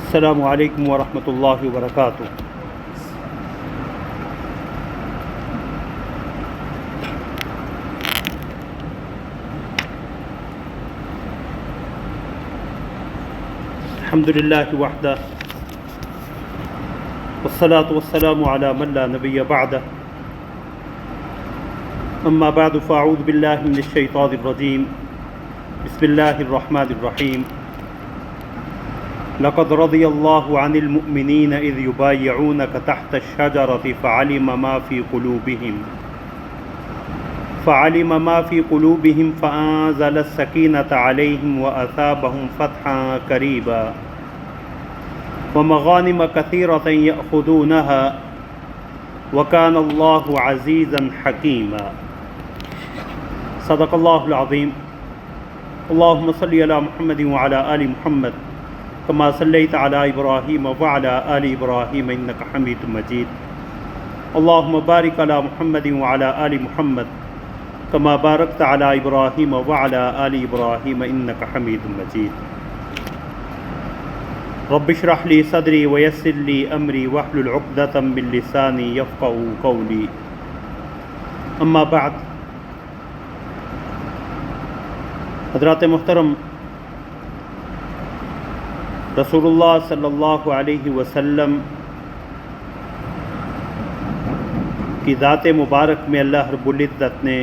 السلام علیکم ورحمۃ اللہ وبرکاتہ۔ الحمد للہ وحدہ والصلاة والسلام علی من لا نبی بعدہ، اما بعد فاعوذ باللہ من الشیطان الرجیم، بسم اللہ الرحمن الرحیم۔ لقد رضی اللہ عن المؤمنین اذ یبایعونک تحت الشجرۃ فعلم ما فی قلوبہم فأنزل السکینۃ علیہم وأثابہم فتحا قریبا ومغانم کثیرۃ یأخذونها وکان اللہ عزیزا حکیما۔ صدق اللہ العظیم۔ اللہم صلی علی محمد وعلی آل محمد کما صلیت علی ابراہیم وعلی آل ابراہیم انک حمید مجید۔ اللہم بارک علی محمد وعلی آل محمد کما بارکت علی ابراہیم وعلی آل ابراہیم انک حمید مجید۔ رب اشرح لی صدری ویسر لی امری واحلل عقدۃ من لسانی یفقہوا قولی، اما بعد۔ حضرات محترم، رسول اللہ صلی اللہ علیہ وسلم کی ذات مبارک میں اللہ رب العزت نے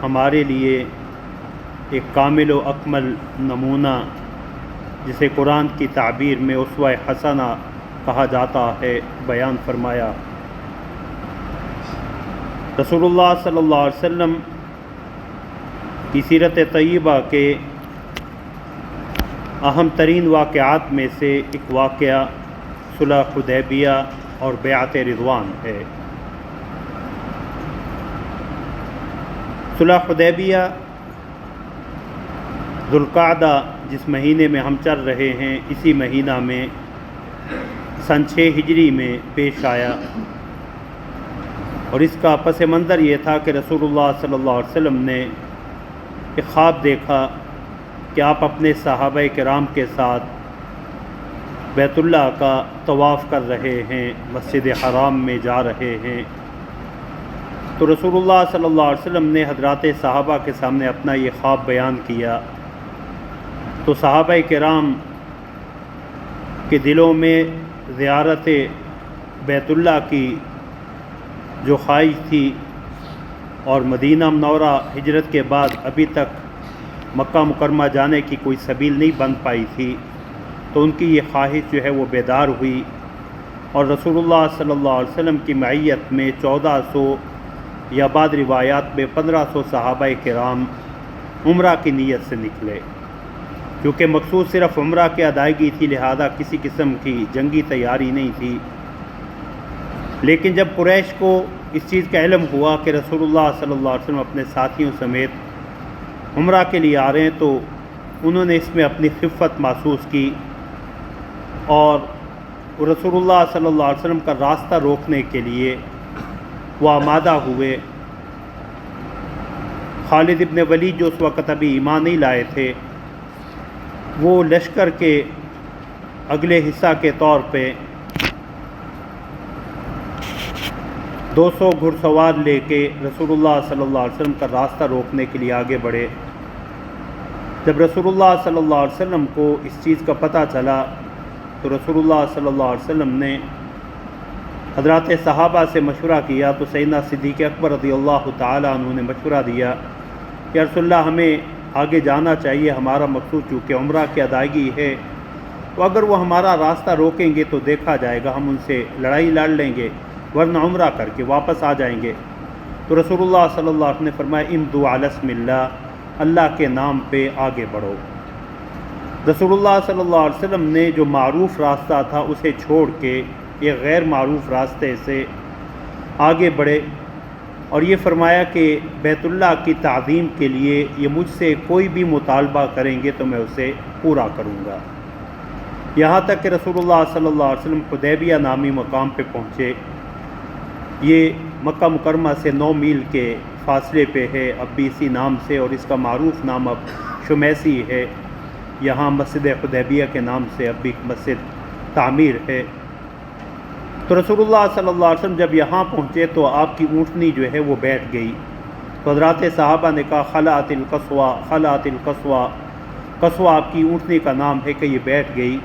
ہمارے لیے ایک کامل و اکمل نمونہ، جسے قرآن کی تعبیر میں اسوہ حسنہ کہا جاتا ہے، بیان فرمایا۔ رسول اللہ صلی اللہ علیہ وسلم کی سیرت طیبہ کے اہم ترین واقعات میں سے ایک واقعہ صلح حدیبیہ اور بیعت رضوان ہے۔ صلح حدیبیہ ذوالقعدہ جس مہینے میں ہم چل رہے ہیں، اسی مہینہ میں سن 6 ہجری میں پیش آیا، اور اس کا پس منظر یہ تھا کہ رسول اللہ صلی اللہ علیہ وسلم نے ایک خواب دیکھا کہ آپ اپنے صحابہ کرام کے ساتھ بیت اللہ کا طواف کر رہے ہیں، مسجد حرام میں جا رہے ہیں۔ تو رسول اللہ صلی اللہ علیہ وسلم نے حضرات صحابہ کے سامنے اپنا یہ خواب بیان کیا، تو صحابہ کرام کے دلوں میں زیارت بیت اللہ کی جو خواہش تھی، اور مدینہ منورہ ہجرت کے بعد ابھی تک مکہ مکرمہ جانے کی کوئی سبیل نہیں بن پائی تھی، تو ان کی یہ خواہش جو ہے وہ بیدار ہوئی، اور رسول اللہ صلی اللہ علیہ وسلم کی معیت میں 1400 یا بعض روایات میں 1500 صحابہ کرام عمرہ کی نیت سے نکلے۔ کیونکہ مقصود صرف عمرہ کی ادائیگی تھی، لہذا کسی قسم کی جنگی تیاری نہیں تھی۔ لیکن جب قریش کو اس چیز کا علم ہوا کہ رسول اللہ صلی اللہ علیہ وسلم اپنے ساتھیوں سمیت عمرہ کے لیے آ رہے ہیں، تو انہوں نے اس میں اپنی خفت محسوس کی، اور رسول اللہ صلی اللہ علیہ وسلم کا راستہ روکنے کے لیے وہ آمادہ ہوئے۔ خالد ابن ولید جو اس وقت ابھی ایمان نہیں لائے تھے، وہ لشکر کے اگلے حصہ کے طور پہ 200 گھڑ سوار لے کے رسول اللہ صلی اللہ علیہ وسلم کا راستہ روکنے کے لیے آگے بڑھے۔ جب رسول اللہ صلی اللہ علیہ وسلم کو اس چیز کا پتہ چلا، تو رسول اللہ صلی اللہ علیہ وسلم نے حضرات صحابہ سے مشورہ کیا، تو سیدنا صدیق اکبر رضی اللہ تعالیٰ عنہ نے مشورہ دیا کہ رسول اللہ ہمیں آگے جانا چاہیے، ہمارا مقصود چونکہ عمرہ کی ادائیگی ہے، تو اگر وہ ہمارا راستہ روکیں گے تو دیکھا جائے گا، ہم ان سے لڑائی لڑ لیں گے، ورنہ عمرہ کر کے واپس آ جائیں گے۔ تو رسول اللہ صلی اللہ علیہ وسلم نے فرمایا امضوا علی اسم اللہ، اللہ کے نام پہ آگے بڑھو۔ رسول اللہ صلی اللہ علیہ وسلم نے جو معروف راستہ تھا اسے چھوڑ کے یہ غیر معروف راستے سے آگے بڑھے، اور یہ فرمایا کہ بیت اللہ کی تعظیم کے لیے یہ مجھ سے کوئی بھی مطالبہ کریں گے تو میں اسے پورا کروں گا۔ یہاں تک کہ رسول اللہ صلی اللہ علیہ وسلم حدیبیہ نامی مقام پہ پہنچے۔ یہ مکہ مکرمہ سے 9 میل کے فاصلے پہ ہے، اب بھی اسی نام سے، اور اس کا معروف نام اب شمیسی ہے۔ یہاں مسجد حدیبیہ کے نام سے اب بھی مسجد تعمیر ہے۔ تو رسول اللہ صلی اللہ علیہ وسلم جب یہاں پہنچے تو آپ کی اونٹنی جو ہے وہ بیٹھ گئی، تو حضرات صحابہ نے کہا خلعت القصوہ، خلعت القصوہ، قصوہ آپ کی اونٹنی کا نام ہے کہ یہ بیٹھ گئی۔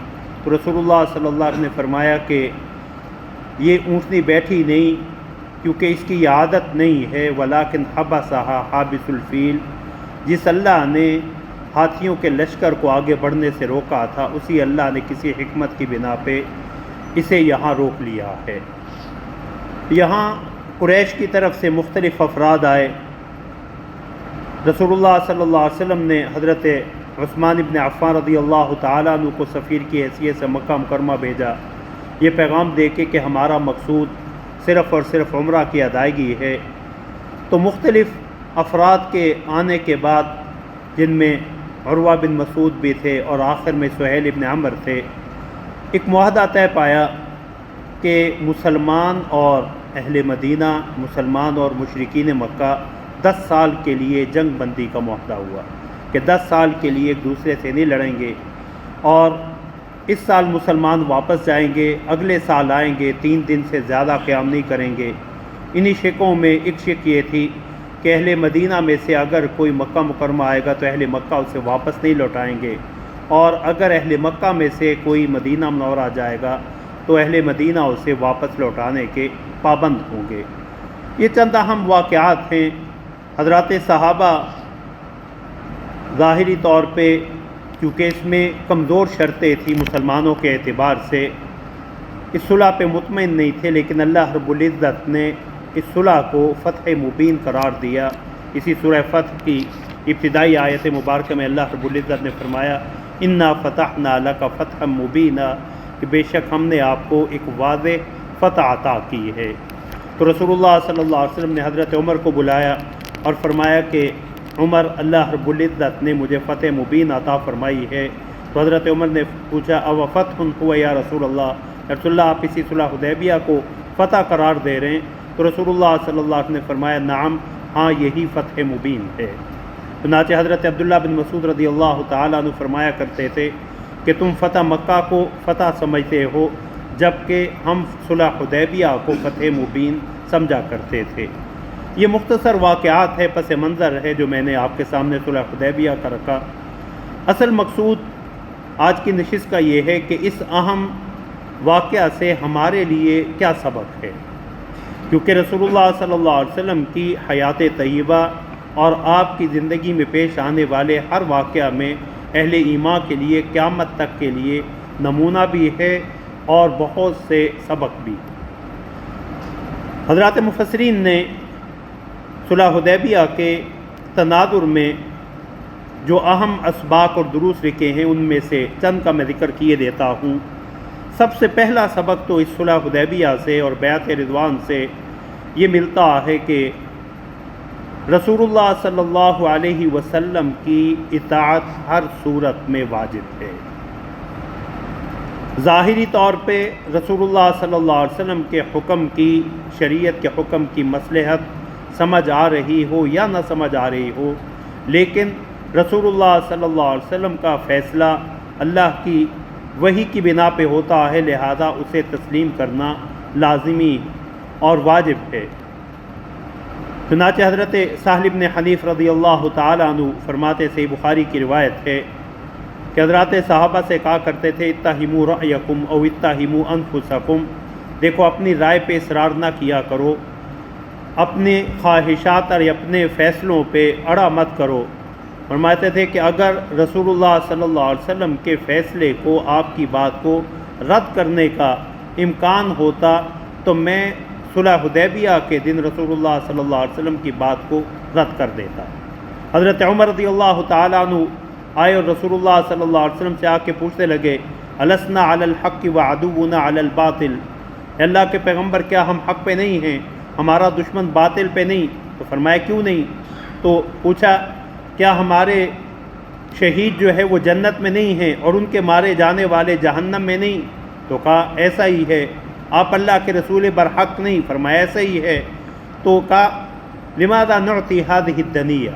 تو رسول اللہ صلی اللہ علیہ وسلم نے فرمایا کہ یہ اونٹنی بیٹھی نہیں کیونکہ اس کی یہ عادت نہیں ہے، ولیکن حبسہا حابس الفیل، جس اللہ نے ہاتھیوں کے لشکر کو آگے بڑھنے سے روکا تھا اسی اللہ نے کسی حکمت کی بنا پہ اسے یہاں روک لیا ہے۔ یہاں قریش کی طرف سے مختلف افراد آئے۔ رسول اللہ صلی اللہ علیہ وسلم نے حضرت عثمان ابن عفان رضی اللہ تعالیٰ عنہ کو سفیر کی حیثیت سے مکہ مکرمہ بھیجا، یہ پیغام دے کے کہ ہمارا مقصود صرف اور صرف عمرہ کی ادائیگی ہے۔ تو مختلف افراد کے آنے کے بعد، جن میں عروہ بن مسعود بھی تھے اور آخر میں سہیل ابن عمر تھے، ایک معاہدہ طے پایا کہ مسلمان اور اہل مدینہ، مسلمان اور مشرکین مکہ 10 سال کے لیے جنگ بندی کا معاہدہ ہوا کہ 10 سال کے لیے ایک دوسرے سے نہیں لڑیں گے، اور اس سال مسلمان واپس جائیں گے، اگلے سال آئیں گے، 3 دن سے زیادہ قیام نہیں کریں گے۔ انہی شکوں میں ایک شک یہ تھی کہ اہل مدینہ میں سے اگر کوئی مکہ مکرمہ آئے گا تو اہل مکہ اسے واپس نہیں لوٹائیں گے، اور اگر اہل مکہ میں سے کوئی مدینہ منورہ جائے گا تو اہل مدینہ اسے واپس لوٹانے کے پابند ہوں گے۔ یہ چند اہم واقعات ہیں۔ حضرات صحابہ ظاہری طور پہ کیونکہ اس میں کمزور شرطیں تھیں مسلمانوں کے اعتبار سے، اس صلح پہ مطمئن نہیں تھے، لیکن اللہ رب العزت نے اس صلح کو فتح مبین قرار دیا۔ اسی سورہ فتح کی ابتدائی آیت مبارکہ میں اللہ رب العزت نے فرمایا انا فتحنا لک فتحا مبینا، کہ بے شک ہم نے آپ کو ایک واضح فتح عطا کی ہے۔ تو رسول اللہ صلی اللہ علیہ وسلم نے حضرت عمر کو بلایا اور فرمایا کہ عمر، اللہ رب العزت نے مجھے فتح مبین عطا فرمائی ہے۔ تو حضرت عمر نے پوچھا او فتح ہوا یا رسول اللہ، رسول اللہ آپ اسی صلح حدیبیہ کو فتح قرار دے رہے ہیں؟ تو رسول اللہ صلی اللہ علیہ وسلم نے فرمایا نعم، ہاں یہی فتح مبین ہے۔ چنانچہ حضرت عبداللہ بن مسعود رضی اللہ تعالیٰ عنہ فرمایا کرتے تھے کہ تم فتح مکہ کو فتح سمجھتے ہو جبکہ ہم صلح حدیبیہ کو فتح مبین سمجھا کرتے تھے۔ یہ مختصر واقعات ہے، پس منظر ہے جو میں نے آپ کے سامنے صلح حدیبیہ کا رکھا۔ اصل مقصود آج کی نشست کا یہ ہے کہ اس اہم واقعہ سے ہمارے لیے کیا سبق ہے، کیونکہ رسول اللہ صلی اللہ علیہ وسلم کی حیات طیبہ اور آپ کی زندگی میں پیش آنے والے ہر واقعہ میں اہل ایمان کے لیے قیامت تک کے لیے نمونہ بھی ہے اور بہت سے سبق بھی۔ حضرات مفسرین نے صلح حدیبیہ کے تناظر میں جو اہم اسباق اور دروس لکھے ہیں ان میں سے چند کا میں ذکر کیے دیتا ہوں۔ سب سے پہلا سبق تو اس صلح حدیبیہ سے اور بیعت رضوان سے یہ ملتا ہے کہ رسول اللہ صلی اللہ علیہ وسلم کی اطاعت ہر صورت میں واجب ہے۔ ظاہری طور پہ رسول اللہ صلی اللہ علیہ وسلم کے حکم کی، شریعت کے حکم کی مصلحت سمجھ آ رہی ہو یا نہ سمجھ آ رہی ہو، لیکن رسول اللہ صلی اللہ علیہ وسلم کا فیصلہ اللہ کی وحی کی بنا پہ ہوتا ہے، لہذا اسے تسلیم کرنا لازمی اور واجب ہے۔ چنانچہ حضرت سہل بن حنیف رضی اللہ تعالیٰ عنہ فرماتے سے بخاری کی روایت ہے کہ حضرات صحابہ سے کہا کرتے تھے اتہموا رأیکم او اتہموا انفسکم، دیکھو اپنی رائے پہ اصرار نہ کیا کرو، اپنے خواہشات اور اپنے فیصلوں پہ اڑا مت کرو۔ فرماتے تھے کہ اگر رسول اللہ صلی اللہ علیہ وسلم کے فیصلے کو، آپ کی بات کو رد کرنے کا امکان ہوتا تو میں صلح حدیبیہ کے دن رسول اللہ صلی اللہ علیہ وسلم کی بات کو رد کر دیتا۔ حضرت عمر رضی اللہ تعالیٰ عنہ آئے اور رسول اللہ صلی اللہ علیہ وسلم سے آ کے پوچھنے لگے السنا علی الحق وعدونا علی الباطل، اللہ کے پیغمبر کیا ہم حق پہ نہیں ہیں، ہمارا دشمن باطل پہ نہیں؟ تو فرمایا کیوں نہیں؟ تو پوچھا کیا ہمارے شہید جو ہے وہ جنت میں نہیں ہیں اور ان کے مارے جانے والے جہنم میں نہیں؟ تو کہا ایسا ہی ہے، آپ اللہ کے رسول برحق نہیں؟ فرمایا ایسا ہی ہے۔ تو کہا لماذا نعطی هذه الدنیہ،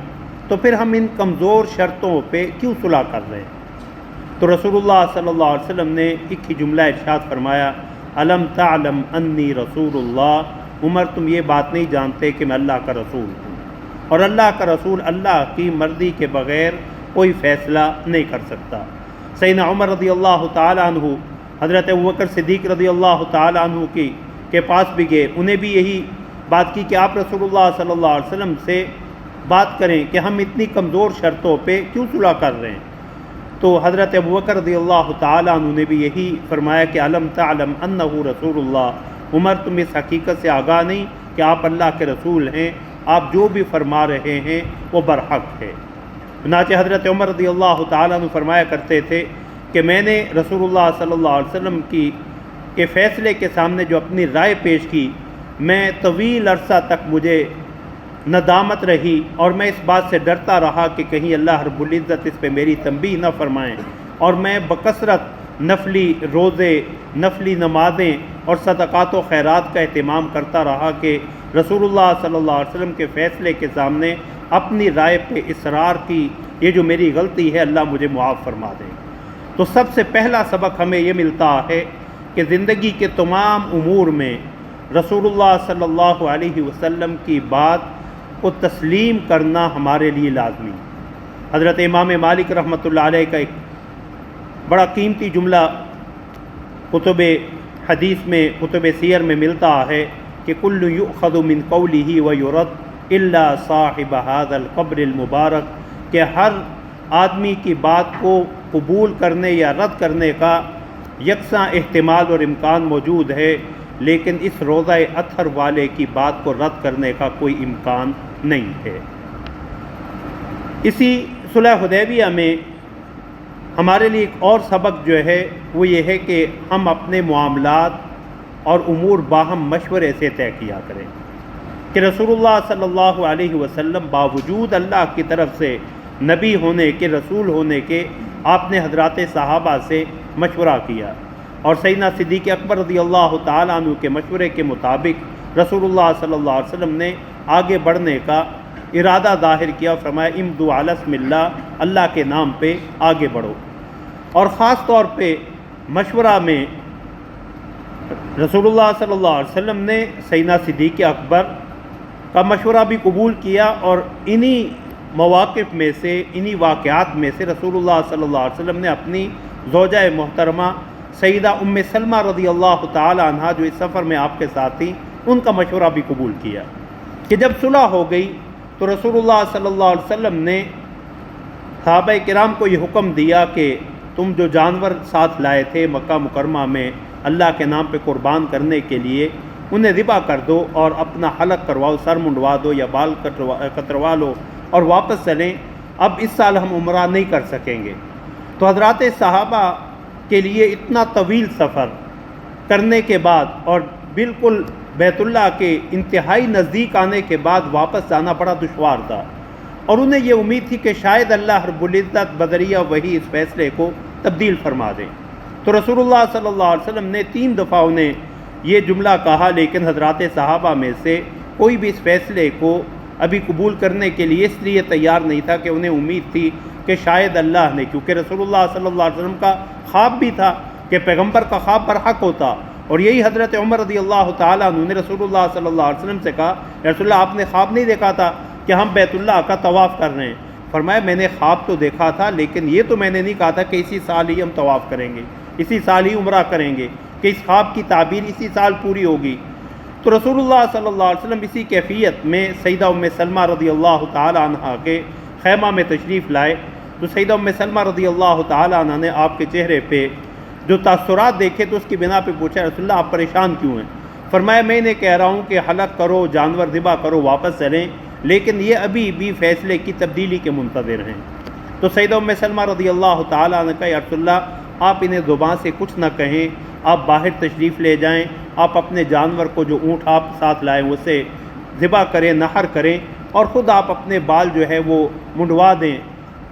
تو پھر ہم ان کمزور شرطوں پہ کیوں صلح کر رہے ہیں؟ تو رسول اللہ صلی اللہ علیہ وسلم نے ایک ہی جملہ ارشاد فرمایا، الم تعلم انی رسول اللہ، عمر تم یہ بات نہیں جانتے کہ میں اللہ کا رسول ہوں، اور اللہ کا رسول اللہ کی مرضی کے بغیر کوئی فیصلہ نہیں کر سکتا۔ سیدنا عمر رضی اللہ تعالیٰ عنہ حضرت ابوبکر صدیق رضی اللہ تعالیٰ عنہ کے پاس بھی گئے، انہیں بھی یہی بات کی کہ آپ رسول اللہ صلی اللہ علیہ وسلم سے بات کریں کہ ہم اتنی کمزور شرطوں پہ کیوں صلح کر رہے ہیں۔ تو حضرت ابوبکر رضی اللہ تعالیٰ عنہ نے بھی یہی فرمایا کہ علم تعلم انہ رسول اللہ، عمر تم اس حقیقت سے آگاہ نہیں کہ آپ اللہ کے رسول ہیں، آپ جو بھی فرما رہے ہیں وہ برحق ہے۔ چنانچہ حضرت عمر رضی اللہ تعالیٰ عنہ فرمایا کرتے تھے کہ میں نے رسول اللہ صلی اللہ علیہ وسلم کے فیصلے کے سامنے جو اپنی رائے پیش کی، میں طویل عرصہ تک مجھے ندامت رہی، اور میں اس بات سے ڈرتا رہا کہ کہیں اللہ رب العزت اس پہ میری تنبیہ نہ فرمائیں، اور میں بکثرت نفلی روزے، نفلی نمازیں اور صدقات و خیرات کا اہتمام کرتا رہا کہ رسول اللہ صلی اللہ علیہ وسلم کے فیصلے کے سامنے اپنی رائے پہ اصرار کی، یہ جو میری غلطی ہے اللہ مجھے معاف فرما دے۔ تو سب سے پہلا سبق ہمیں یہ ملتا ہے کہ زندگی کے تمام امور میں رسول اللہ صلی اللہ علیہ وسلم کی بات کو تسلیم کرنا ہمارے لیے لازمی۔ حضرت امام مالک رحمۃ اللہ علیہ کا ایک بڑا قیمتی جملہ کتب حدیث میں، کتب سیر میں ملتا ہے کہ کل یؤخذ من قولہ ویرد الا صاحب ھذا القبر المبارک، کہ ہر آدمی کی بات کو قبول کرنے یا رد کرنے کا یکساں احتمال اور امکان موجود ہے، لیکن اس روضہ اطہر والے کی بات کو رد کرنے کا کوئی امکان نہیں ہے۔ اسی صلح حدیبیہ میں ہمارے لیے ایک اور سبق جو ہے وہ یہ ہے کہ ہم اپنے معاملات اور امور باہم مشورے سے طے کیا کریں، کہ رسول اللہ صلی اللہ علیہ وسلم باوجود اللہ کی طرف سے نبی ہونے کے، رسول ہونے کے، آپ نے حضرات صحابہ سے مشورہ کیا، اور سیدنا صدیق اکبر رضی اللہ تعالیٰ عنہ کے مشورے کے مطابق رسول اللہ صلی اللہ علیہ وسلم نے آگے بڑھنے کا ارادہ ظاہر کیا، فرمایا امضوا علی اسم اللہ، اللہ کے نام پہ آگے بڑھو۔ اور خاص طور پہ مشورہ میں رسول اللہ صلی اللہ علیہ وسلم نے سیدنا صدیق اکبر کا مشورہ بھی قبول کیا، اور انہی مواقف میں سے، انہی واقعات میں سے رسول اللہ صلی اللہ علیہ وسلم نے اپنی زوجہ محترمہ سیدہ ام سلمہ رضی اللہ تعالی عنہا جو اس سفر میں آپ کے ساتھ تھیں، ان کا مشورہ بھی قبول کیا، کہ جب صلح ہو گئی تو رسول اللہ صلی اللہ علیہ وسلم نے صحابہ کرام کو یہ حکم دیا کہ تم جو جانور ساتھ لائے تھے مکہ مکرمہ میں اللہ کے نام پہ قربان کرنے کے لیے، انہیں ذبح کر دو اور اپنا حلق کرواؤ، سر منڈوا دو یا بال کتروا لو اور واپس چلیں، اب اس سال ہم عمرہ نہیں کر سکیں گے۔ تو حضرات صحابہ کے لیے اتنا طویل سفر کرنے کے بعد اور بالکل بیت اللہ کے انتہائی نزدیک آنے کے بعد واپس جانا بڑا دشوار تھا، اور انہیں یہ امید تھی کہ شاید اللہ رب العزت بذریعہ وہی اس فیصلے کو تبدیل فرما دیں۔ تو رسول اللہ صلی اللہ علیہ وسلم نے 3 دفعہ انہیں یہ جملہ کہا، لیکن حضرات صحابہ میں سے کوئی بھی اس فیصلے کو ابھی قبول کرنے کے لیے اس لیے تیار نہیں تھا کہ انہیں امید تھی کہ شاید اللہ نے، کیونکہ رسول اللہ صلی اللہ علیہ وسلم کا خواب بھی تھا کہ پیغمبر کا خواب برحق ہوتا، اور یہی حضرت عمر رضی اللہ تعالیٰ عنہ نے رسول اللہ صلی اللہ علیہ وسلم سے کہا، رسول اللہ آپ نے خواب نہیں دیکھا تھا کہ ہم بیت اللہ کا طواف کر رہے ہیں؟ فرمایا میں نے خواب تو دیکھا تھا، لیکن یہ تو میں نے نہیں کہا تھا کہ اسی سال ہی ہم طواف کریں گے، اسی سال ہی عمرہ کریں گے، کہ اس خواب کی تعبیر اسی سال پوری ہوگی۔ تو رسول اللہ صلی اللہ علیہ وسلم اسی کیفیت میں سیدہ ام سلمہ رضی اللہ تعالی عنہ کے خیمہ میں تشریف لائے، تو سیدہ ام سلمہ رضی اللہ تعالی عنہ نے آپ کے چہرے پہ جو تاثرات دیکھے تو اس کی بنا پہ پوچھا، رسول اللہ آپ پریشان کیوں ہیں؟ فرمایا میں نے کہہ رہا ہوں کہ حلق کرو، جانور ذبح کرو، واپس چلیں، لیکن یہ ابھی بھی فیصلے کی تبدیلی کے منتظر ہیں۔ تو سیدہ ام سلمہ رضی اللہ تعالی عنہ کا، یا رسول اللہ آپ انہیں زبان سے کچھ نہ کہیں، آپ باہر تشریف لے جائیں، آپ اپنے جانور کو جو اونٹ آپ ساتھ لائیں اسے ذبح کریں، نحر کریں، اور خود آپ اپنے بال جو ہے وہ منڈوا دیں۔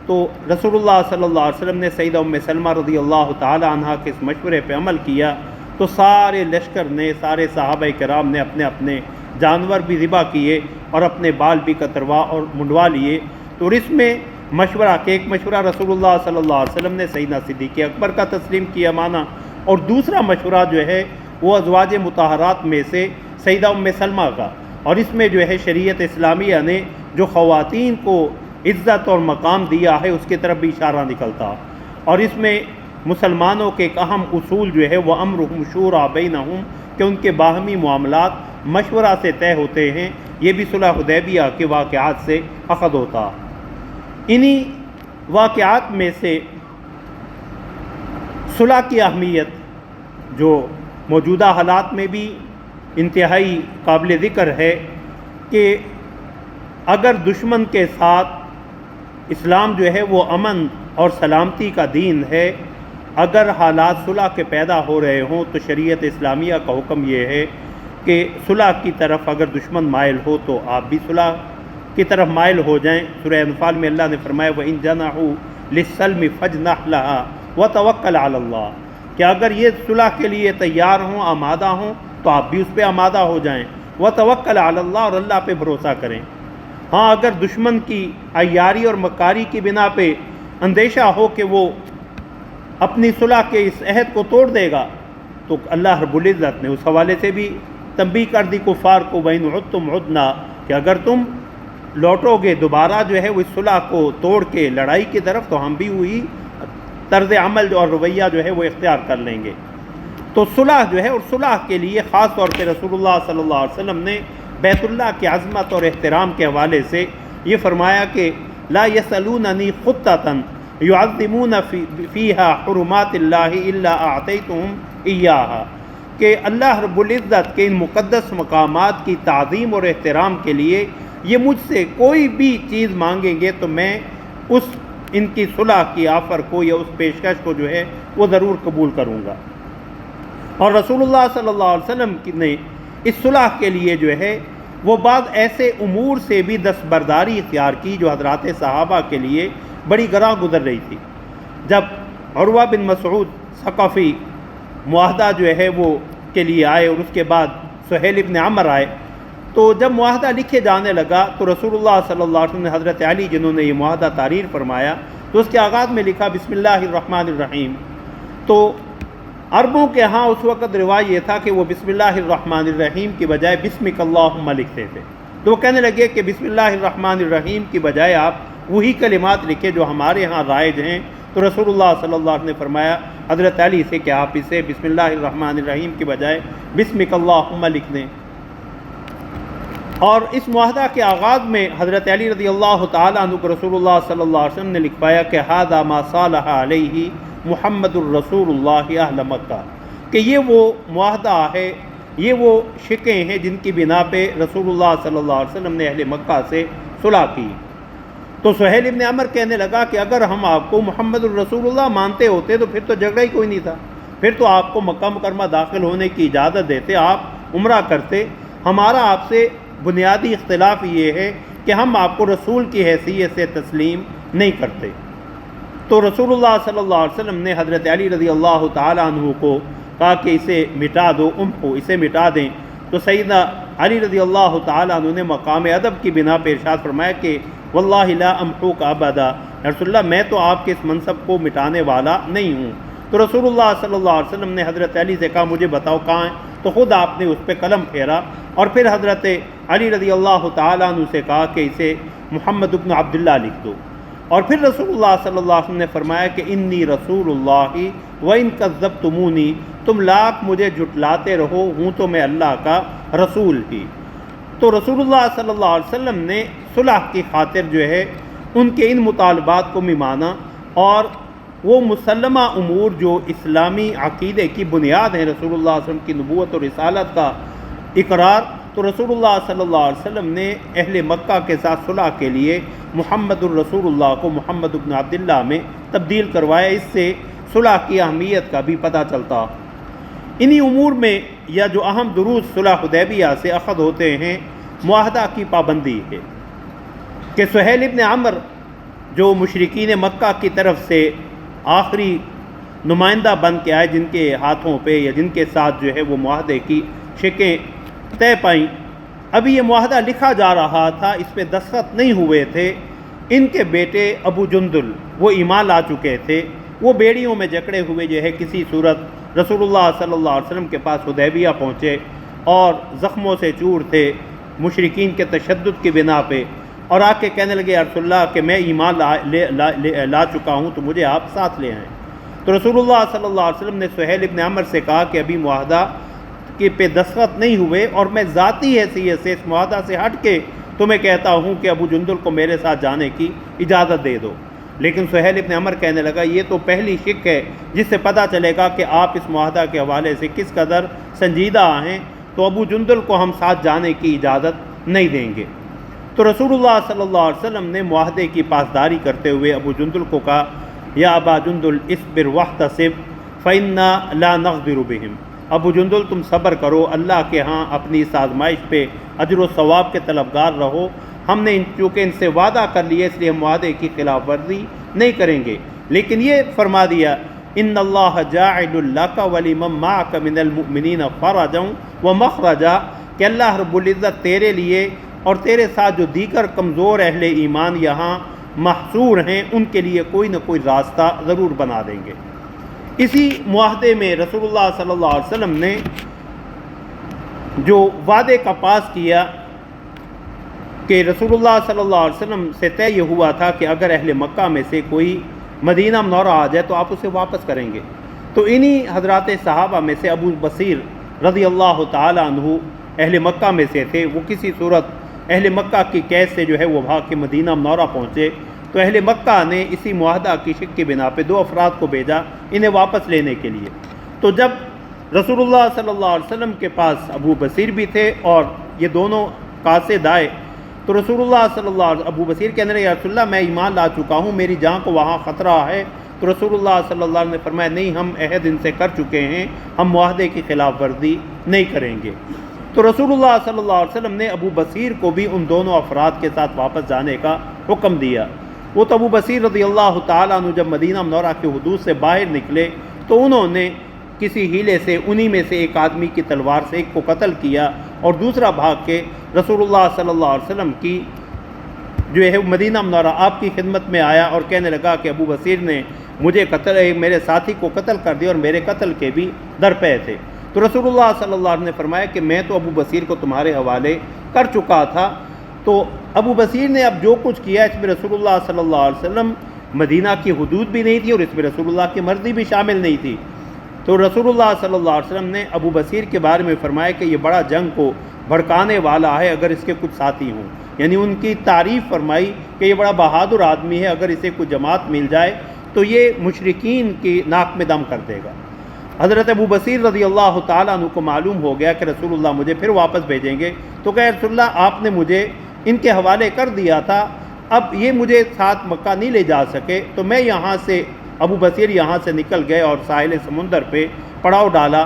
تو رسول اللہ صلی اللہ علیہ وسلم نے سیدہ ام سلمہ رضی اللہ تعالی عنہ کے اس مشورے پہ عمل کیا، تو سارے لشکر نے، سارے صحابہ کرام نے اپنے اپنے جانور بھی ذبح کیے اور اپنے بال بھی کتروا اور منڈوا لیے۔ تو اس میں مشورہ کہ ایک مشورہ رسول اللہ صلی اللہ علیہ وسلم نے سیدنا صدیق اکبر کا تسلیم کیا مانا، اور دوسرا مشورہ جو ہے وہ ازواج مطہرات میں سے سیدہ ام سلمہ کا، اور اس میں جو ہے شریعت اسلامیہ نے جو خواتین کو عزت اور مقام دیا ہے اس کی طرف بھی اشارہ نکلتا، اور اس میں مسلمانوں کے ایک اہم اصول جو ہے وہ امرہم شورا بینہم، کہ ان کے باہمی معاملات مشورہ سے طے ہوتے ہیں، یہ بھی صلح حدیبیہ کے واقعات سے اخذ ہوتا۔ انہی واقعات میں سے صلح کی اہمیت جو موجودہ حالات میں بھی انتہائی قابل ذکر ہے کہ اگر دشمن کے ساتھ اسلام جو ہے وہ امن اور سلامتی کا دین ہے، اگر حالات صلح کے پیدا ہو رہے ہوں تو شریعت اسلامیہ کا حکم یہ ہے کہ صلح کی طرف اگر دشمن مائل ہو تو آپ بھی صلح کی طرف مائل ہو جائیں۔ سورہ انفال میں اللہ نے فرمایا وَإِن جَنَحُوا لِلسَّلْمِ فَاجْنَحْ لَهَا وَتَوَكَّلْ عَلَى اللَّهِ، کہ اگر یہ صلح کے لیے تیار ہوں، آمادہ ہوں، تو آپ بھی اس پہ آمادہ ہو جائیں۔ وَتَوَكَّلْ عَلَى اللَّهِ، اور اللہ پہ بھروسہ کریں۔ ہاں اگر دشمن کی عیاری اور مکاری کی بنا پہ اندیشہ ہو کہ وہ اپنی صلح کے اس عہد کو توڑ دے گا، تو اللہ رب العزت نے اس حوالے سے بھی تنبیہ کر دی کفار کو وَإِنْ عُدْتُمْ عُدْنَا، کہ اگر تم لوٹو گے دوبارہ جو ہے وہ اس صلح کو توڑ کے لڑائی کی طرف، تو ہم بھی وہی طرز عمل اور رویہ جو ہے وہ اختیار کر لیں گے۔ تو صلح جو ہے، اور صلح کے لیے خاص طور پہ رسول اللہ صلی اللہ علیہ وسلم نے بیت اللہ کی عظمت اور احترام کے حوالے سے یہ فرمایا کہ لا یسألوننی خطۃ یعظمون فیہا حرمات اللہ الا اعطیتہم ایہا، کہ اللہ رب العزت کے ان مقدس مقامات کی تعظیم اور احترام کے لیے یہ مجھ سے کوئی بھی چیز مانگیں گے تو میں ان کی صلح کی آفر کو یا اس پیشکش کو جو ہے وہ ضرور قبول کروں گا۔ اور رسول اللہ صلی اللہ علیہ وسلم نے اس صلح کے لیے جو ہے وہ بعض ایسے امور سے بھی دستبرداری اختیار کی جو حضرات صحابہ کے لیے بڑی گراں گزر رہی تھی۔ جب عروہ بن مسعود ثقفی معاہدہ جو ہے وہ کے لیے آئے، اور اس کے بعد سہیل ابن عمر آئے، تو جب معاہدہ لکھے جانے لگا تو رسول اللہ صلی اللہ علیہ وسلم نے حضرت علی جنہوں نے یہ معاہدہ تحریر فرمایا، تو اس کے آغاز میں لکھا بسم اللہ الرحمن الرحیم۔ تو عربوں کے ہاں اس وقت رواج یہ تھا کہ وہ بسم اللہ الرحمن الرحیم کی بجائے بسمک اللہم لکھتے تھے، تو وہ کہنے لگے کہ بسم اللہ الرحمن الرحیم کی بجائے آپ وہی کلمات لکھے جو ہمارے ہاں رائج ہیں۔ تو رسول اللہ صلی اللہ علیہ وسلم نے فرمایا حضرت علی سے کہ آپ اسے بسم اللہ الرحمن الرحیم کی بجائے بسمک اللہم لکھ دیں۔ اور اس معاہدہ کے آغاز میں حضرت علی رضی اللہ تعالیٰ عنہ کو رسول اللہ صلی اللہ علیہ وسلم نے لکھوایا کہ ھذا ما صالح علیہ محمد الرسول اللہ اہل مکہ، کہ یہ وہ معاہدہ ہے، یہ وہ شکیں ہیں جن کی بنا پہ رسول اللہ صلی اللہ علیہ وسلم نے اہل مکہ سے صلح کی۔ تو سہیل ابن عمر کہنے لگا کہ اگر ہم آپ کو محمد الرسول اللہ مانتے ہوتے تو پھر تو جھگڑا ہی کوئی نہیں تھا، پھر تو آپ کو مکہ مکرمہ داخل ہونے کی اجازت دیتے، آپ عمرہ کرتے۔ ہمارا آپ سے بنیادی اختلاف یہ ہے کہ ہم آپ کو رسول کی حیثیت سے تسلیم نہیں کرتے۔ تو رسول اللہ صلی اللہ علیہ وسلم نے حضرت علی رضی اللہ تعالیٰ عنہ کو کہا کہ اسے مٹا دو، اسے مٹا دیں۔ تو سیدنا علی رضی اللہ تعالیٰ عنہ نے مقام ادب کی بنا پہ ارشاد فرمایا کہ واللہ لا امحوک ابدا، رسول اللہ میں تو آپ کے اس منصب کو مٹانے والا نہیں ہوں۔ تو رسول اللہ صلی اللہ علیہ وسلم نے حضرت علی سے کہا مجھے بتاؤ کہاں ہیں، تو خود آپ نے اس پہ قلم پھیرا، اور پھر حضرت علی رضی اللہ تعالیٰ عنہ سے کہا کہ اسے محمد بن عبداللہ لکھ دو۔ اور پھر رسول اللہ صلی اللہ علیہ وسلم نے فرمایا کہ انی رسول اللہ وَإِن كَذَّبْتُمُونِی، تم لاکھ مجھے جھٹلاتے رہو، ہوں تو میں اللہ کا رسول ہی۔ تو رسول اللہ صلی اللہ علیہ وسلم نے صلح کی خاطر جو ہے ان کے ان مطالبات کو بھی مانا، اور وہ مسلمہ امور جو اسلامی عقیدے کی بنیاد ہیں، رسول اللہ صلی اللہ علیہ وسلم کی نبوت اور رسالت کا اقرار، تو رسول اللہ صلی اللہ علیہ وسلم نے اہل مکہ کے ساتھ صلح کے لیے محمد الرسول اللہ کو محمد بن عبداللہ میں تبدیل کروایا۔ اس سے صلح کی اہمیت کا بھی پتہ چلتا۔ انہی امور میں یا جو اہم دروس صلح حدیبیہ سے اخذ ہوتے ہیں، معاہدہ کی پابندی ہے کہ سہیل ابن عمر جو مشرکین مکہ کی طرف سے آخری نمائندہ بن کے آئے، جن کے ہاتھوں پہ یا جن کے ساتھ جو ہے وہ معاہدے کی شکیں طے پائیں، ابھی یہ معاہدہ لکھا جا رہا تھا، اس پہ دستخط نہیں ہوئے تھے، ان کے بیٹے ابو جندل وہ ایمان لا چکے تھے، وہ بیڑیوں میں جکڑے ہوئے جو ہے کسی صورت رسول اللہ صلی اللہ علیہ وسلم کے پاس حدیبیہ پہنچے اور زخموں سے چور تھے مشرکین کے تشدد کی بنا پہ، اور آ کے کہنے لگے یا رسول اللہ کہ میں ایمان لا چکا ہوں تو مجھے آپ ساتھ لے آئیں۔ تو رسول اللہ صلی اللہ علیہ وسلم نے سہیل ابن عمر سے کہا کہ ابھی معاہدہ کے پہ دستخط نہیں ہوئے، اور میں ذاتی حیثیت سے اس معاہدہ سے ہٹ کے تمہیں کہتا ہوں کہ ابو جندل کو میرے ساتھ جانے کی اجازت دے دو۔ لیکن سہیل ابن عمر کہنے لگا یہ تو پہلی شک ہے جس سے پتہ چلے گا کہ آپ اس معاہدہ کے حوالے سے کس قدر سنجیدہ ہیں، تو ابو جندل کو ہم ساتھ جانے کی اجازت نہیں دیں گے۔ تو رسول اللہ صلی اللہ علیہ وسلم نے معاہدے کی پاسداری کرتے ہوئے ابو جندل کو کہا یا ابا جندل اصبر واحتسب فإنا لا نغدر بهم، ابو جندل تم صبر کرو، اللہ کے ہاں اپنی اس آزمائش پہ اجر و ثواب کے طلبگار رہو، ہم نے چونکہ ان سے وعدہ کر لیا اس لیے ہم معاہدے کی خلاف ورزی نہیں کریں گے۔ لیکن یہ فرما دیا ان اللہ جاعل لک ولمن معک من المؤمنین فرجا ومخرجا، کہ اللہ رب العزت تیرے لیے اور تیرے ساتھ جو دیگر کمزور اہل ایمان یہاں محصور ہیں ان کے لیے کوئی نہ کوئی راستہ ضرور بنا دیں گے۔ اسی معاہدے میں رسول اللہ صلی اللہ علیہ وسلم نے جو وعدے کا پاس کیا کہ رسول اللہ صلی اللہ علیہ وسلم سے طے یہ ہوا تھا کہ اگر اہل مکہ میں سے کوئی مدینہ منورہ آ جائے تو آپ اسے واپس کریں گے۔ تو انہی حضرات صحابہ میں سے ابو بصیر رضی اللہ تعالی عنہ اہل مکہ میں سے تھے، وہ کسی صورت اہل مکہ کی قید سے جو ہے وہ بھاگ کے مدینہ منورہ پہنچے، تو اہل مکہ نے اسی معاہدہ کی شک کی بنا پہ 2 افراد کو بھیجا انہیں واپس لینے کے لیے۔ تو جب رسول اللہ صلی اللہ علیہ وسلم کے پاس ابو بصیر بھی تھے اور یہ دونوں قاصد آئے، تو رسول اللہ صلی اللہ علیہ وسلم ابو بصیر کہنے لگے یا رسول اللہ میں ایمان لا چکا ہوں، میری جان کو وہاں خطرہ ہے۔ تو رسول اللہ صلی اللہ علیہ وسلم نے فرمایا نہیں، ہم عہد ان سے کر چکے ہیں، ہم معاہدے کی خلاف ورزی نہیں کریں گے۔ تو رسول اللہ صلی اللہ علیہ وسلم نے ابو بصیر کو بھی ان دونوں افراد کے ساتھ واپس جانے کا حکم دیا۔ وہ تو ابو بصیر رضی اللہ تعالیٰ عنہ جب مدینہ منورہ کے حدود سے باہر نکلے تو انہوں نے کسی ہیلے سے انہی میں سے ایک آدمی کی تلوار سے ایک کو قتل کیا، اور دوسرا بھاگ کے رسول اللہ صلی اللہ علیہ وسلم کی جو ہے مدینہ منورہ آپ کی خدمت میں آیا اور کہنے لگا کہ ابو بصیر نے مجھے میرے ساتھی کو قتل کر دیا اور میرے قتل کے بھی درپے تھے۔ تو رسول اللہ صلی اللہ علیہ وسلم نے فرمایا کہ میں تو ابو بصیر کو تمہارے حوالے کر چکا تھا۔ تو ابو بصیر نے اب جو کچھ کیا اس میں رسول اللہ صلی اللہ علیہ وسلم مدینہ کی حدود بھی نہیں تھی اور اس میں رسول اللہ کی مرضی بھی شامل نہیں تھی۔ تو رسول اللہ صلی اللہ علیہ وسلم نے ابو بصیر کے بارے میں فرمایا کہ یہ بڑا جنگ کو بھڑکانے والا ہے اگر اس کے کچھ ساتھی ہوں، یعنی ان کی تعریف فرمائی کہ یہ بڑا بہادر آدمی ہے، اگر اسے کوئی جماعت مل جائے تو یہ مشرکین کی ناک میں دم کر دے گا۔ حضرت ابو بصیر رضی اللہ تعالیٰ عنہ کو معلوم ہو گیا کہ رسول اللہ مجھے پھر واپس بھیجیں گے، تو کہ رسول اللہ آپ نے مجھے ان کے حوالے کر دیا تھا، اب یہ مجھے ساتھ مکہ نہیں لے جا سکے، تو میں یہاں سے ابو بصیر یہاں سے نکل گئے اور ساحل سمندر پہ پڑاؤ ڈالا۔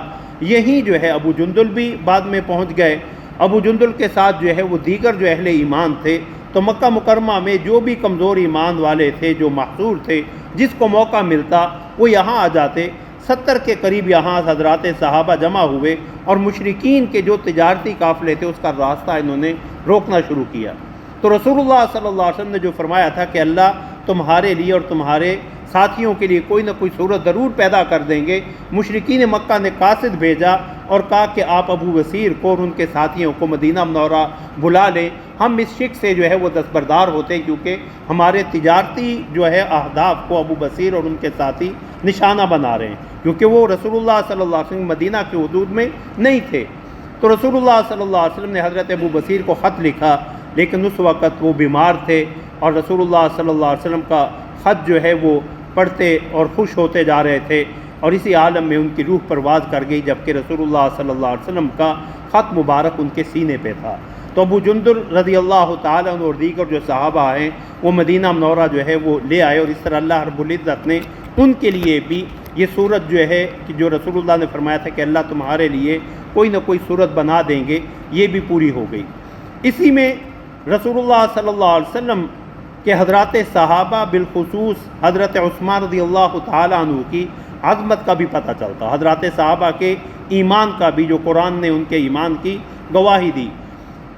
یہیں جو ہے ابو جندل بھی بعد میں پہنچ گئے۔ ابو جندل کے ساتھ جو ہے وہ دیگر جو اہل ایمان تھے، تو مکہ مکرمہ میں جو بھی کمزور ایمان والے تھے، جو محصور تھے، جس کو موقع ملتا وہ یہاں آ جاتے۔ 70 کے قریب یہاں حضرات صحابہ جمع ہوئے اور مشرکین کے جو تجارتی قافلے تھے اس کا راستہ انہوں نے روکنا شروع کیا۔ تو رسول اللہ صلی اللہ علیہ وسلم نے جو فرمایا تھا کہ اللہ تمہارے لیے اور تمہارے ساتھیوں کے لیے کوئی نہ کوئی صورت ضرور پیدا کر دیں گے، مشرکین مکہ نے قاصد بھیجا اور کہا کہ آپ ابو بصیر کو اور ان کے ساتھیوں کو مدینہ منورہ بلا لیں، ہم اس شک سے جو ہے وہ دستبردار ہوتے ہیں کیونکہ ہمارے تجارتی جو ہے اہداف کو ابو بصیر اور ان کے ساتھی نشانہ بنا رہے ہیں، کیونکہ وہ رسول اللہ صلی اللہ علیہ وسلم مدینہ کے حدود میں نہیں تھے۔ تو رسول اللہ صلی اللہ علیہ وسلم نے حضرت ابو بصیر کو خط لکھا، لیکن اس وقت وہ بیمار تھے اور رسول اللہ صلی اللہ علیہ وسلم کا خط جو ہے وہ پڑھتے اور خوش ہوتے جا رہے تھے، اور اسی عالم میں ان کی روح پرواز کر گئی، جبکہ رسول اللہ صلی اللہ علیہ وسلم کا خط مبارک ان کے سینے پہ تھا۔ تو ابو جندل رضی اللہ تعالیٰ عنہ اور دیگر جو صحابہ ہیں وہ مدینہ منورہ جو ہے وہ لے آئے، اور اس طرح اللہ رب العزت نے ان کے لیے بھی یہ صورت جو ہے کہ جو رسول اللہ نے فرمایا تھا کہ اللہ تمہارے لیے کوئی نہ کوئی صورت بنا دیں گے، یہ بھی پوری ہو گئی۔ اسی میں رسول اللہ صلی اللہ علیہ وسلم کہ حضرات صحابہ بالخصوص حضرت عثمان رضی اللہ تعالیٰ عنہ کی عظمت کا بھی پتہ چلتا، حضرات صحابہ کے ایمان کا بھی، جو قرآن نے ان کے ایمان کی گواہی دی۔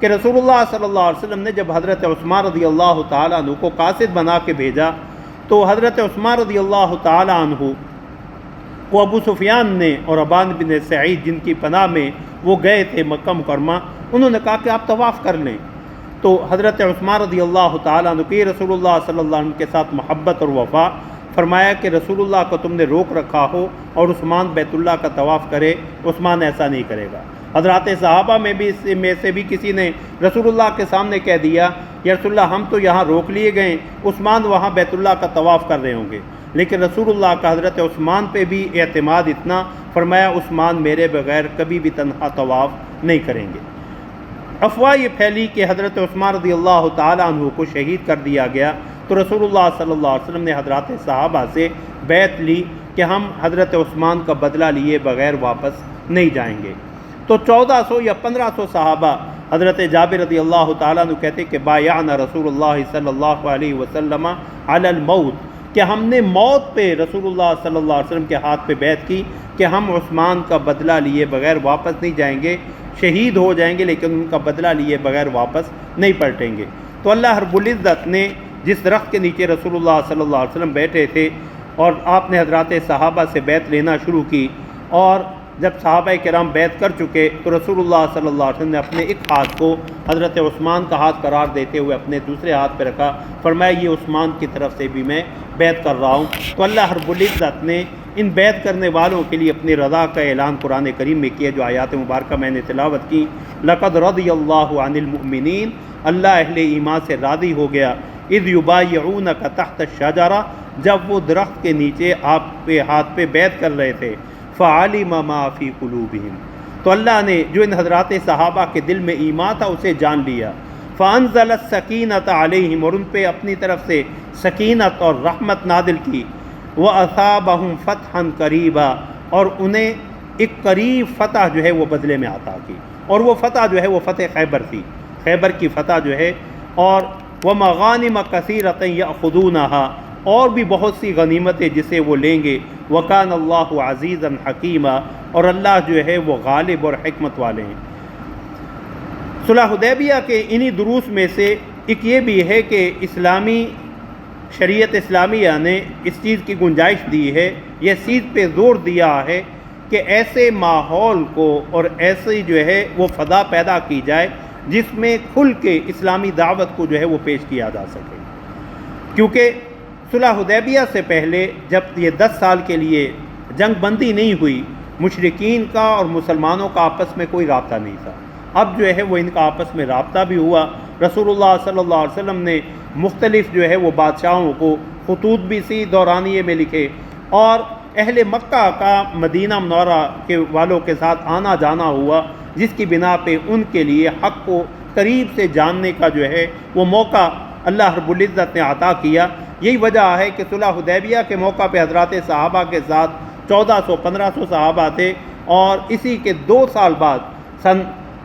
کہ رسول اللہ صلی اللہ علیہ وسلم نے جب حضرت عثمان رضی اللہ تعالیٰ عنہ کو قاصد بنا کے بھیجا تو حضرت عثمان رضی اللہ تعالیٰ عنہ کو ابو سفیان نے اور ابان بن سعید جن کی پناہ میں وہ گئے تھے مکہ مکرمہ، انہوں نے کہا کہ آپ طواف کر لیں۔ تو حضرت عثمان رضی اللہ تعالیٰ عنہ کی رسول اللہ صلی اللہ علیہ وسلم کے ساتھ محبت اور وفا، فرمایا کہ رسول اللہ کو تم نے روک رکھا ہو اور عثمان بیت اللہ کا طواف کرے، عثمان ایسا نہیں کرے گا۔ حضرات صحابہ میں سے بھی کسی نے رسول اللہ کے سامنے کہہ دیا یا رسول اللہ ہم تو یہاں روک لیے گئے، عثمان وہاں بیت اللہ کا طواف کر رہے ہوں گے، لیکن رسول اللہ کا حضرت عثمان پہ بھی اعتماد اتنا، فرمایا عثمان میرے بغیر کبھی بھی تنہا طواف نہیں کریں گے۔ افواہ یہ پھیلی کہ حضرت عثمان رضی اللہ تعالیٰ عنہ کو شہید کر دیا گیا، تو رسول اللہ صلی اللہ علیہ وسلم نے حضرات صحابہ سے بیعت لی کہ ہم حضرت عثمان کا بدلہ لیے بغیر واپس نہیں جائیں گے۔ تو 1400 یا 1500 صحابہ، حضرت جابر رضی اللہ تعالیٰ عنہ کہتے کہ بایعنا رسول اللہ صلی اللہ علیہ وسلم علی الموت، کہ ہم نے موت پہ رسول اللہ صلی اللہ علیہ وسلم کے ہاتھ پہ بیعت کی کہ ہم عثمان کا بدلہ لیے بغیر واپس نہیں جائیں گے، شہید ہو جائیں گے لیکن ان کا بدلہ لیے بغیر واپس نہیں پلٹیں گے۔ تو اللہ رب العزت نے جس درخت کے نیچے رسول اللہ صلی اللہ علیہ وسلم بیٹھے تھے اور آپ نے حضرات صحابہ سے بیعت لینا شروع کی، اور جب صحابہ کرام بیعت کر چکے تو رسول اللہ صلی اللہ علیہ وسلم نے اپنے ایک ہاتھ کو حضرت عثمان کا ہاتھ قرار دیتے ہوئے اپنے دوسرے ہاتھ پہ رکھا، فرمایا یہ عثمان کی طرف سے بھی میں بیعت کر رہا ہوں۔ تو اللہ رب العزت نے ان بیعت کرنے والوں کے لیے اپنی رضا کا اعلان قرآن کریم میں کیا، جو آیات مبارکہ میں نے تلاوت کی۔ لقد رضی اللہ عن المؤمنین، اللہ اہل ایمان سے راضی ہو گیا، اذ یبایعونک تحت الشجرہ، جب وہ درخت کے نیچے آپ کے ہاتھ پہ بیعت کر رہے تھے، فعلم ما فی قلوبہم، تو اللہ نے جو ان حضرات صحابہ کے دل میں ایمان تھا اسے جان لیا، فانزل السکینۃ علیہم، اور ان پہ اپنی طرف سے سکینت اور رحمت نازل کی، وَأَثَابَهُمْ فَتْحًا قَرِيبًا، اور انہیں ایک قریب فتح جو ہے وہ بدلے میں عطا کی، اور وہ فتح جو ہے وہ فتح خیبر تھی، خیبر کی فتح جو ہے، اور وَمَغَانِمَ كَثِيرَةً يَأْخُذُونَهَا، اور بھی بہت سی غنیمتیں جسے وہ لیں گے، وَكَانَ اللَّهُ عَزِيزًا حَكِيمًا، اور اللہ جو ہے وہ غالب اور حکمت والے ہیں۔ صلح حدیبیہ کے انہی دروس میں سے ایک یہ بھی ہے کہ اسلامی شریعت اسلامیہ نے اس چیز کی گنجائش دی ہے، یہ چیز پہ زور دیا ہے کہ ایسے ماحول کو اور ایسی جو ہے وہ فضا پیدا کی جائے جس میں کھل کے اسلامی دعوت کو جو ہے وہ پیش کیا جا سکے، کیونکہ صلح حدیبیہ سے پہلے جب یہ 10 سال کے لیے جنگ بندی نہیں ہوئی، مشرکین کا اور مسلمانوں کا آپس میں کوئی رابطہ نہیں تھا۔ اب جو ہے وہ ان کا آپس میں رابطہ بھی ہوا، رسول اللہ صلی اللہ علیہ وسلم نے مختلف جو ہے وہ بادشاہوں کو خطوط بھی سی دورانیے میں لکھے، اور اہل مکہ کا مدینہ منورہ کے والوں کے ساتھ آنا جانا ہوا، جس کی بنا پہ ان کے لیے حق کو قریب سے جاننے کا جو ہے وہ موقع اللہ رب العزت نے عطا کیا۔ یہی وجہ ہے کہ صلح حدیبیہ کے موقع پہ حضرات صحابہ کے ساتھ 1400-1500 صحابہ تھے، اور اسی کے 2 سال بعد سن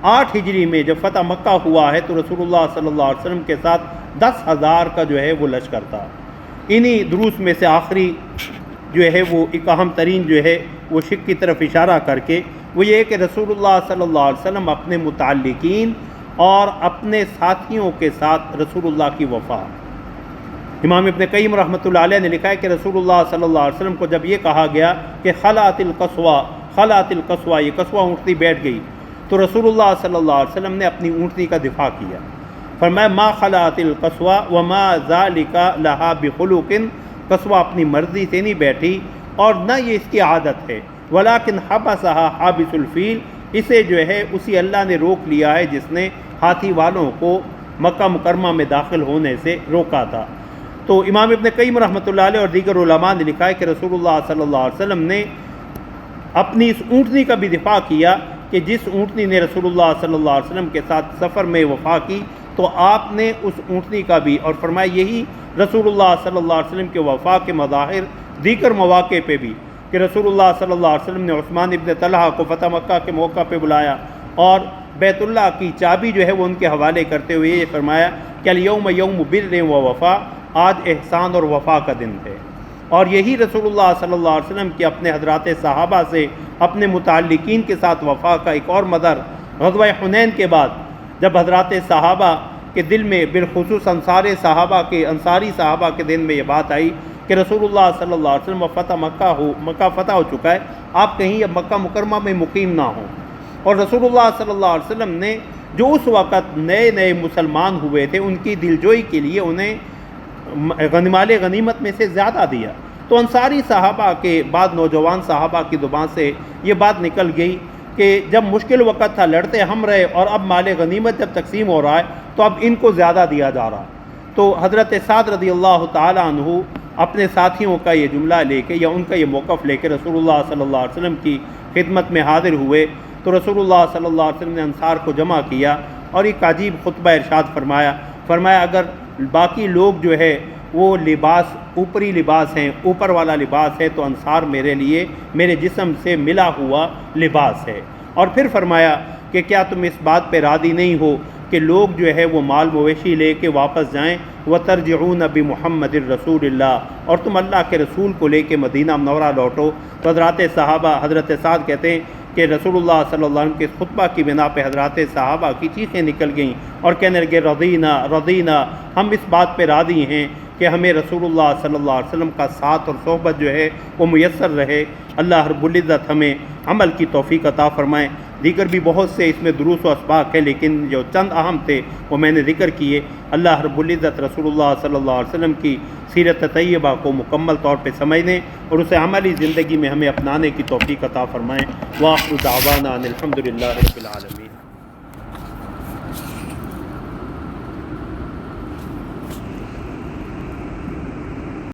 8 ہجری میں جب فتح مکہ ہوا ہے تو رسول اللہ صلی اللہ علیہ وسلم کے ساتھ 10,000 کا جو ہے وہ لشکر تھا۔ انہی دروس میں سے آخری جو ہے وہ ایک اہم ترین جو ہے وہ شک کی طرف اشارہ کر کے وہ یہ ہے کہ رسول اللہ صلی اللہ علیہ وسلم اپنے متعلقین اور اپنے ساتھیوں کے ساتھ رسول اللہ کی وفا۔ امام ابن قیم رحمۃ اللہ علیہ نے لکھا ہے کہ رسول اللہ صلی اللہ علیہ وسلم کو جب یہ کہا گیا کہ خلعت القصوہ، یہ قصوہ اونٹنی بیٹھ گئی، تو رسول اللہ صلی اللہ علیہ وسلم نے اپنی اونٹنی کا دفاع کیا، فرمایا ما خلعت القصوہ وما ذالک لہا بخلق، قصوہ اپنی مرضی سے نہیں بیٹھی اور نہ یہ اس کی عادت ہے، ولیکن حبسها حابس الفیل، اسے جو ہے اسی اللہ نے روک لیا ہے جس نے ہاتھی والوں کو مکہ مکرمہ میں داخل ہونے سے روکا تھا۔ تو امام ابن قیم رحمۃ اللہ علیہ اور دیگر علماء نے لکھا ہے کہ رسول اللہ صلی اللہ علیہ وسلم نے اپنی اس اونٹنی کا بھی دفاع کیا کہ جس اونٹنی نے رسول اللہ صلی اللہ علیہ وسلم کے ساتھ سفر میں وفا کی، تو آپ نے اس اونٹنی کا بھی، اور فرمایا یہی رسول اللہ صلی اللہ علیہ وسلم کے وفا کے مظاہر دیگر مواقع پہ بھی، کہ رسول اللہ صلی اللہ علیہ وسلم نے عثمان ابن طلحہ کو فتح مکہ کے موقع پہ بلایا اور بیت اللہ کی چابی جو ہے وہ ان کے حوالے کرتے ہوئے یہ فرمایا کہ الیوم یوم بر و وفا، آج احسان اور وفا کا دن ہے۔ اور یہی رسول اللہ صلی اللہ علیہ وسلم کی اپنے حضرات صحابہ سے اپنے متعلقین کے ساتھ وفا کا ایک اور مظہر غزوہ حنین کے بعد جب حضرات صحابہ کے دل میں بالخصوص انصاری صحابہ کے دل میں یہ بات آئی کہ رسول اللہ صلی اللہ علیہ وسلم مکہ فتح ہو چکا ہے، آپ کہیں اب مکہ مکرمہ میں مقیم نہ ہوں، اور رسول اللہ صلی اللہ علیہ وسلم نے جو اس وقت نئے نئے مسلمان ہوئے تھے ان کی دلجوئی کے لیے انہیں مال غنیمت میں سے زیادہ دیا، تو انصاری صحابہ کے بعد نوجوان صحابہ کی زبان سے یہ بات نکل گئی کہ جب مشکل وقت تھا لڑتے ہم رہے، اور اب مال غنیمت جب تقسیم ہو رہا ہے تو اب ان کو زیادہ دیا جا رہا ہے۔ تو حضرت سعد رضی اللہ تعالیٰ عنہ اپنے ساتھیوں کا یہ جملہ لے کے یا ان کا یہ موقف لے کے رسول اللہ صلی اللہ علیہ وسلم کی خدمت میں حاضر ہوئے، تو رسول اللہ صلی اللہ علیہ وسلم نے انصار کو جمع کیا اور ایک عجیب خطبہ ارشاد فرمایا اگر باقی لوگ جو ہے وہ لباس اوپری لباس ہیں، اوپر والا لباس ہے، تو انصار میرے لیے میرے جسم سے ملا ہوا لباس ہے۔ اور پھر فرمایا کہ کیا تم اس بات پہ راضی نہیں ہو کہ لوگ جو ہے وہ مال مویشی لے کے واپس جائیں، وَتَرْجِعُونَ بِمُحَمَّدٍ رسول اللہ، اور تم اللہ کے رسول کو لے کے مدینہ منورہ لوٹو۔ تو حضرات صحابہ، حضرت سعد کہتے ہیں کہ رسول اللہ صلی اللہ علیہ وسلم کے خطبہ کی بنا پہ حضرات صحابہ کی چیخیں نکل گئیں اور کہنے لگے رضینا، ہم اس بات پہ راضی ہیں کہ ہمیں رسول اللہ صلی اللہ علیہ وسلم کا ساتھ اور صحبت جو ہے وہ میسر رہے۔ اللہ رب العزت ہمیں عمل کی توفیق عطا فرمائیں۔ دیگر بھی بہت سے اس میں دروس و اسباق ہیں، لیکن جو چند اہم تھے وہ میں نے ذکر کیے۔ اللہ رب العزت رسول اللہ صلی اللہ علیہ وسلم کی سیرت طیبہ کو مکمل طور پہ سمجھنے اور اسے عملی زندگی میں ہمیں اپنانے کی توفیق عطا فرمائیں۔ وآخر دعوانا ان الحمد للہ رب العالمین۔